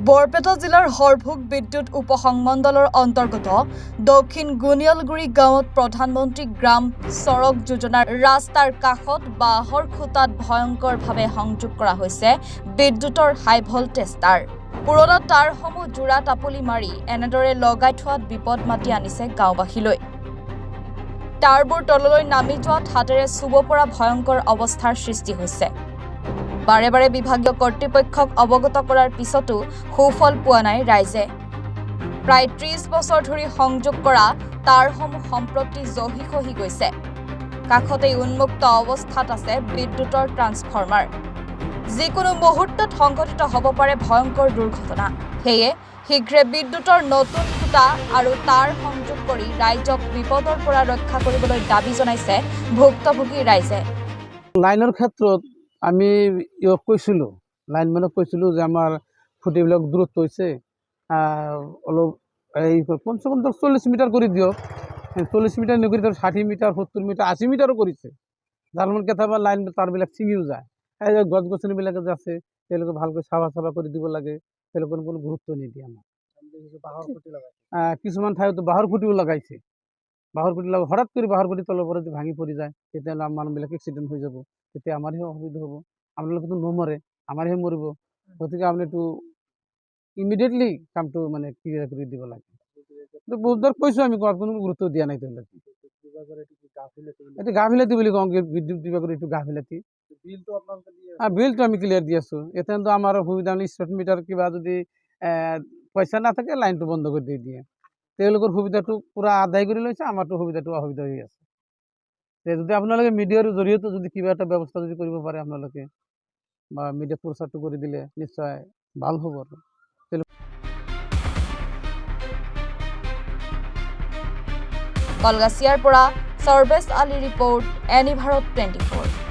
বৰপেটা জিলাৰ হৰভোগ বিদ্যুৎ উপসংমণ্ডলৰ অন্তৰ্গত দক্ষিণ গুনিয়ালগুৰি গাঁৱত প্ৰধানমন্ত্ৰী গ্ৰাম সড়ক যোজনাৰ ৰাস্তাৰ কাষত বাঁহৰ খুঁটাত ভয়ংকৰভাৱে সংযোগ কৰা হৈছে বিদ্যুৎৰ হাই ভল্টেজ তাঁৰ। পুৰণা তাঁৰসমূহ জোৰা টাপলি মাৰি এনেদৰে লগাই থোৱাত বিপদ মাতি আনিছে গাঁওবাসীলৈ। তাঁৰবোৰ তললৈ নামি যোৱাত হাতেৰে চুব পৰা ভয়ংকৰ অৱস্থাৰ সৃষ্টি হৈছে। বাৰে বাৰে বিভাগীয় কৰ্তৃপক্ষক অৱগত কৰাৰ পিছতো সুফল পোৱা নাই ৰাইজে। প্ৰায় ৩০ বছৰ ধৰি সংযোগ কৰা তাঁৰসমূহ সম্প্ৰতি জহি খহি গৈছে। কাষতেই উন্মুক্ত অৱস্থাত আছে বিদ্যুৎৰ ট্ৰান্সফৰ্মাৰ। যিকোনো মুহূৰ্তত সংঘটিত হ'ব পাৰে ভয়ংকৰ দুৰ্ঘটনা। সেয়ে শীঘ্ৰে বিদ্যুৎৰ নতুন খুঁটা আৰু তাঁৰ সংযোগ কৰি ৰাইজক বিপদৰ পৰা ৰক্ষা কৰিবলৈ দাবী জনাইছে ভুক্তভোগী ৰাইজে। লাইনৰ ক্ষেত্ৰত আমি কৈছিলোঁ, লাইনমেনক কৈছিলোঁ যে আমাৰ খুঁটিবিলাক দূৰত্ব হৈছে, অলপ এই কমচে কম 40 মিটাৰ কৰি দিয়ক। 40 মিটাৰ নকৰি 60 মিটাৰ 70 মিটাৰ 80 মিটাৰো কৰিছে। যাৰ মানে কেতিয়াবা লাইন তাঁৰবিলাক ছিঙিও যায়। এই যে গছ গছনিবিলাকে যে আছে তেওঁলোকে ভালকৈ চাফা কৰি দিব লাগে, তেওঁলোকৰ কোনো গুৰুত্ব নিদিয়ে আমাৰ। কিছুমান ঠাইতো বাঁহৰ খুঁটিও লগাইছে। বাঁহৰ খুঁটি হঠাৎ কৰি বাঁহৰ খুঁটি তলৰ পৰা যদি ভাঙি পৰি যায় তেতিয়াহ'লে মানুহবিলাক এক্সিডেণ্ট হৈ যাব। তেতিয়া আমাৰহে অসুবিধা হ'ব। আপোনালোকেতো নমৰে, আমাৰহে মৰিব। গতিকে আপুনি এইটো ইমিডিয়েটলি কামটো মানে ক্লিয়াৰ কৰি দিব লাগে। বহুতবাৰ কৈছোঁ আমি, কোনো গুৰুত্ব দিয়া নাই তেওঁলোকে। এইটো গাফিলতি বুলি কওঁ, বিদ্যুৎ বিভাগৰ এইটো গাফিলতি। বিলটো আমি ক্লিয়াৰ দি আছোঁ। এতিয়াতো আমাৰ অসুবিধা হ'লে স্মাৰ্ট মিটাৰ কিবা যদি পইচা নাথাকে লাইনটো বন্ধ কৰি দি দিয়ে। তেওঁলোকৰ সুবিধাটো পূৰা আদায় কৰি লৈছে, আমাৰতো সুবিধাটো অসুবিধা হৈ আছে। যদি আপোনালোকে মিডিয়াৰ জৰিয়তে যদি কিবা এটা ব্যৱস্থা যদি কৰিব পাৰে আপোনালোকে, বা মিডিয়াত প্ৰচাৰটো কৰি দিলে নিশ্চয় ভাল হ'ব। কলগাছিয়াৰ পৰা সৰ্বেশ আলী ৰিপৰ্ট, এনি ভাৰত 24।